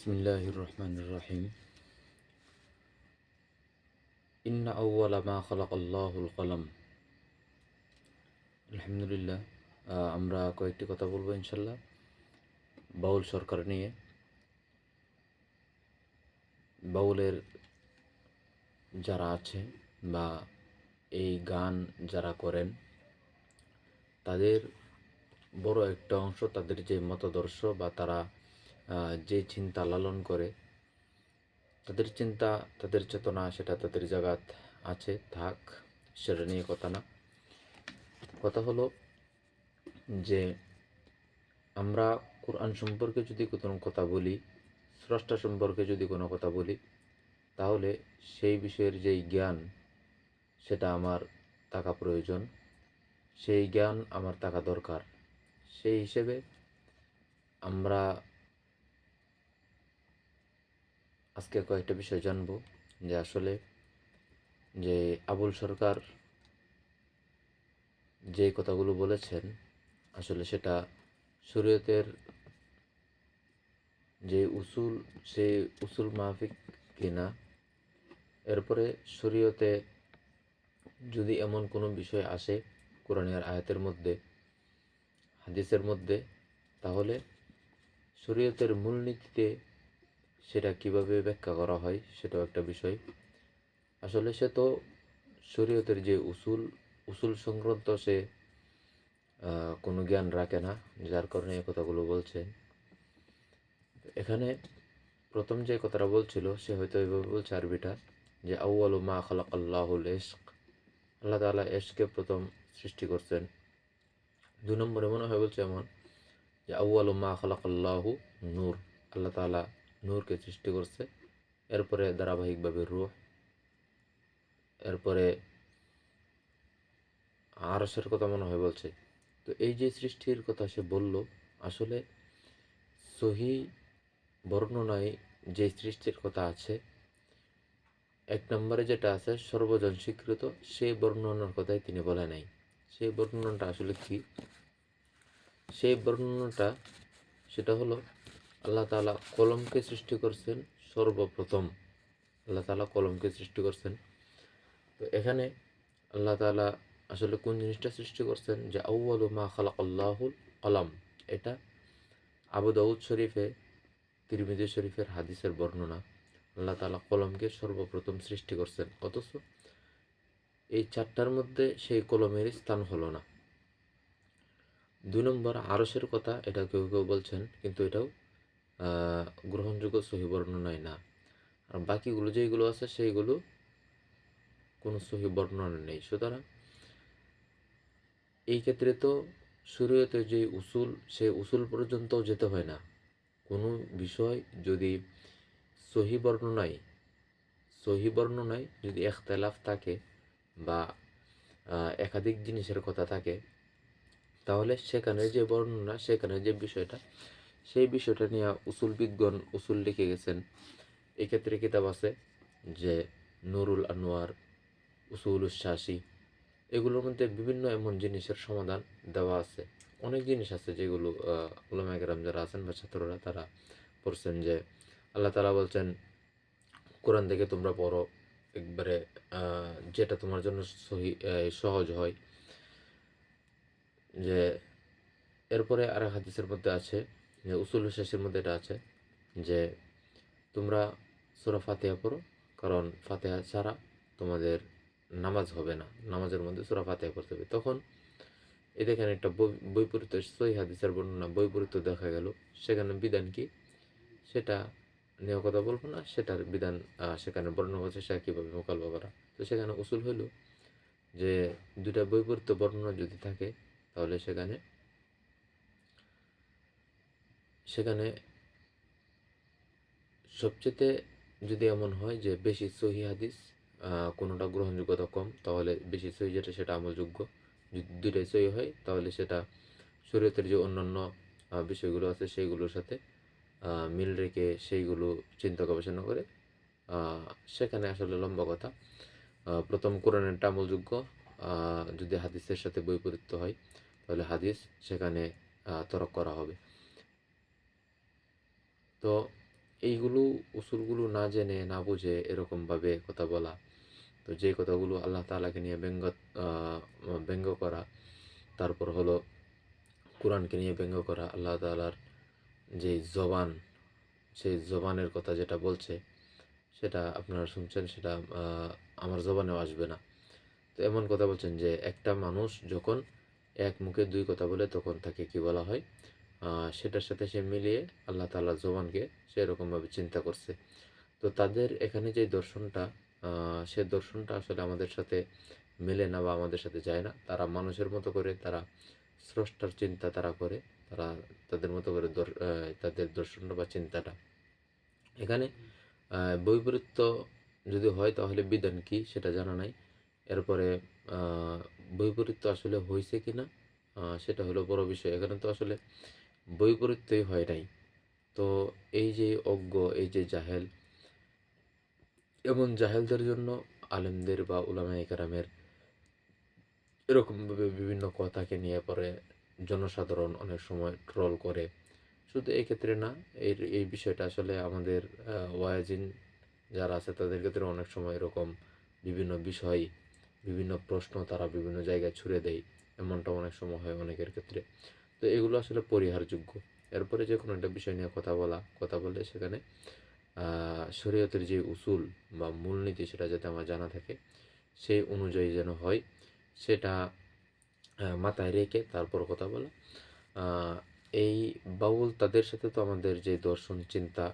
বিসমিল্লাহির রহমানির রহিম। ইন্না আউওয়ালা মা খালাকাল্লাহুল কলম। আলহামদুলিল্লাহ। আমরা কয়েকটি কথা বলবো ইনশাল্লাহ বাউল সরকার নিয়ে। বাউলের যারা আছে বা এই গান যারা করেন তাদের বড় একটা অংশ, তাদের যে মতাদর্শ বা তারা যে চিন্তা লালন করে, তাদের চিন্তা, তাদের চেতনা, সেটা তাদের জায়গাত আছে, থাক, সেটা নিয়ে কথা না। কথা হলো যে আমরা কোরআন সম্পর্কে যদি কোনো কথা বলি, স্রষ্টা সম্পর্কে যদি কোনো কথা বলি, তাহলে সেই বিষয়ের যেই জ্ঞান সেটা আমার থাকা প্রয়োজন, সেই জ্ঞান আমার থাকা দরকার। সেই হিসেবে আমরা আজকে কয়েকটা বিষয় জানব যে আসলে যে আবুল সরকার যে কথাগুলো বলেছেন আসলে সেটা শরীয়তের যে উসুল, সেই উসুল মাফিক কিনা। এরপরে শরীয়তে যদি এমন কোনো বিষয় আসে কোরআনের আয়াতের মধ্যে, হাদিসের মধ্যে, তাহলে শরীয়তের মূলনীতিতে সেটা কিভাবে ব্যাখ্যা করা হয় সেটাও একটা বিষয়। আসলে সে তো শরীয়তের যে উসুল সংক্রান্ত সে কোনো জ্ঞান রাখে না, যার কারণে এই কথাগুলো বলছেন। এখানে প্রথম যে কথাটা বলছিল সে হয়তো এইভাবে বলছে আরবিটা, যে আউয়ালু মা খালাকাল্লাহুল ইশক, আল্লাহ তাআলা ইশককে প্রথম সৃষ্টি করছেন। 2 নম্বরে মনে হয় বলছে এমন যে আউয়ালু মা খালাকাল্লাহু নূর, আল্লাহ তাআলা নূরকে সৃষ্টি করছে। এরপরে ধারাবাহিকভাবে রূহ, এরপরে আরশের কথা মনে হয় বলছে। তো এই যে সৃষ্টির কথা সে বলল, আসলে সহি বর্ণনায় যে সৃষ্টির কথা আছে, 1 নম্বরে যেটা আছে সর্বজন স্বীকৃত, সেই বর্ণনার কথাই তিনি বলে নাই। সেই বর্ণনাটা আসলে কি? সেই বর্ণনাটা সেটা হলো আল্লাহ তাআলা কলমকে সৃষ্টি করছেন সর্বপ্রথম। আল্লাহ তাআলা কলমকে সৃষ্টি করছেন। তো এখানে আল্লাহ তাআলা আসলে কোন জিনিসটা সৃষ্টি করছেন, যে আউয়ালু মা খালাকাল্লাহুল কলম। এটা আবু দাউদ শরীফে, তিরমিজি শরীফের হাদিসের বর্ণনা। আল্লাহ তাআলা কলমকে সর্বপ্রথম সৃষ্টি করছেন, অথচ এই 4টার মধ্যে সেই কলমের স্থান হলো না। 2 নম্বর আরশের কথা, এটা কেউ কেউ বলছেন, কিন্তু এটাও গ্রহণযোগ্য সহি বর্ণনায় না। আর বাকিগুলো যেইগুলো আছে সেইগুলো কোনো সহি বর্ণনা নেই। সুতরাং এই ক্ষেত্রে তো শরীয়তে যে উসুল, সেই উসুল পর্যন্তও যেতে হয় না। কোনো বিষয় যদি সহি বর্ণনায় যদি ইখতিলাফ থাকে বা একাধিক জিনিসের কথা থাকে, তাহলে সেখানে যে বর্ণনা, সেখানে যে বিষয়টা, সেই বিষয়টা নিয়ে উসুলবিদগণ উসুল লিখে গেছেন। এক্ষেত্রে কিতাব আছে যে নুরুল আনোয়ার, উসুলুস শাসি, এগুলোর মধ্যে বিভিন্ন এমন জিনিসের সমাধান দেওয়া আছে। অনেক জিনিস আছে যেগুলো উলামায়ে কেরাম যারা আছেন বা ছাত্ররা তারা পড়ছেন, যে আল্লাহ তাআলা বলছেন কোরআন থেকে তোমরা পড়ো একবারে যেটা তোমার জন্য সহজ হয়। যে এরপরে আর হাদিসের মধ্যে আছে, যে উসুল শেষের মধ্যে এটা আছে যে তোমরা সূরা ফাতিহা পড়ো, কারণ ফাতিহা ছাড়া তোমাদের নামাজ হবে না, নামাজের মধ্যে সূরা ফাতিহা পড়তে হবে। তখন এই দেখেন একটা বৈপরীত্য, সহিহ হাদিসের বর্ণনা বৈপরীত্য দেখা গেল। সেখানে বিধান কি সেটা নিয়ে কথা বলবো না, সেটার বিধান সেখানে বর্ণনা হচ্ছে সে কীভাবে মোকাবিলা করা। তো সেখানে উসুল হইল যে 2টা বৈপরীত্য বর্ণনা যদি থাকে, তাহলে সেখানে সবচেয়ে যদি এমন হয় যে বেশি সহি হাদিস, কোনোটা গ্রহণযোগ্যতা কম, তাহলে বেশি সহি যেটা সেটা আমলযোগ্য। যদি 2টাই সহি হয়, তাহলে সেটা শরীয়তের যে অন্যান্য বিষয়গুলো আছে সেইগুলোর সাথে মিল রেখে সেইগুলো চিন্তা গবেষণা করে সেখানে আসলে লম্বা কথা, প্রথম কোরআনেরটা আমলযোগ্য। যদি হাদিসের সাথে বৈপরীত্য হয়, তাহলে হাদিস সেখানে তরক করা হবে। তো এইগুলো উসুলগুলো না জেনে না বুঝে এরকমভাবে কথা বলা, তো যে কথাগুলো আল্লাহ তাআলাকে নিয়ে ব্যঙ্গ করা, তারপর হলো কোরআনকে নিয়ে ব্যঙ্গ করা, আল্লাহ তাআলার যে জবান, সেই জবানের কথা যেটা বলছে সেটা আপনারা শুনছেন, সেটা আমার জবানেও আসবে না। তো এমন কথা বলছেন যে একটা মানুষ যখন এক মুখে দুই কথা বলে তখন তাকে কি বলা হয়, সেটার সাথে সে মিলিয়ে আল্লাহ তাআলার জবানকে সেরকমভাবে চিন্তা করছে। তো তাদের এখানে যে দর্শনটা, সে দর্শনটা আসলে আমাদের সাথে মেলে না বা আমাদের সাথে যায় না। তারা মানুষের মতো করে তারা স্রষ্টার চিন্তা তারা করে, তারা তাদের মতো করে তাদের দর্শনটা বা চিন্তাটা। এখানে বৈপরীত্য যদি হয় তাহলে বিধান কি সেটা জানা নাই। এরপরে বৈপরীত্য আসলে হয়েছে কি না সেটা হলো বড় বিষয়। এখানে তো আসলে বৈপরীত্যই হয় নাই। তো এই যে অজ্ঞ, এই যে জাহেল, এমন জাহেলদের জন্য আলেমদের বা উলামায়ে কেরামের এরকমভাবে বিভিন্ন কথাকে নিয়ে পরে জনসাধারণ অনেক সময় ট্রল করে। শুধু এই ক্ষেত্রে না, এই বিষয়টা আসলে আমাদের ওয়াইজিন যারা আছে তাদের ক্ষেত্রে অনেক সময় এরকম বিভিন্ন বিষয়, বিভিন্ন প্রশ্ন তারা বিভিন্ন জায়গায় ছুড়ে দেয়। এমনটা অনেক সময় হয় অনেকের ক্ষেত্রে। তো এগুলো আসলে পরিহারযোগ্য। এরপরে যে কোনো একটা বিষয় নিয়ে কথা বললে সেখানে শরীয়তের যে উসুল বা মূলনীতি সেটা যাতে আমার জানা থাকে, সেই অনুযায়ী যেন হয়, সেটা মাথায় রেখে তারপর কথা বলা। এই বাউল তাদের সাথে তো আমাদের যে দর্শন চিন্তা,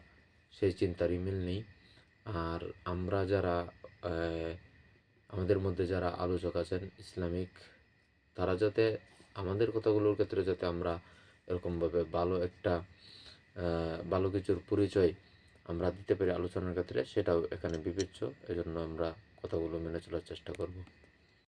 সেই চিন্তারই মিল নেই। আর আমরা যারা আমাদের মধ্যে যারা আলোচক আছেন ইসলামিক, তারা যাতে আমাদের কথাগুলোর ক্ষেত্রে যাতে আমরা এরকমভাবে ভালো কিছুর পরিচয় আমরা দিতে পারি আলোচনার ক্ষেত্রে, সেটাও এখানে বিবেচ্য। এজন্য আমরা কথাগুলো মেনে চলার চেষ্টা করব।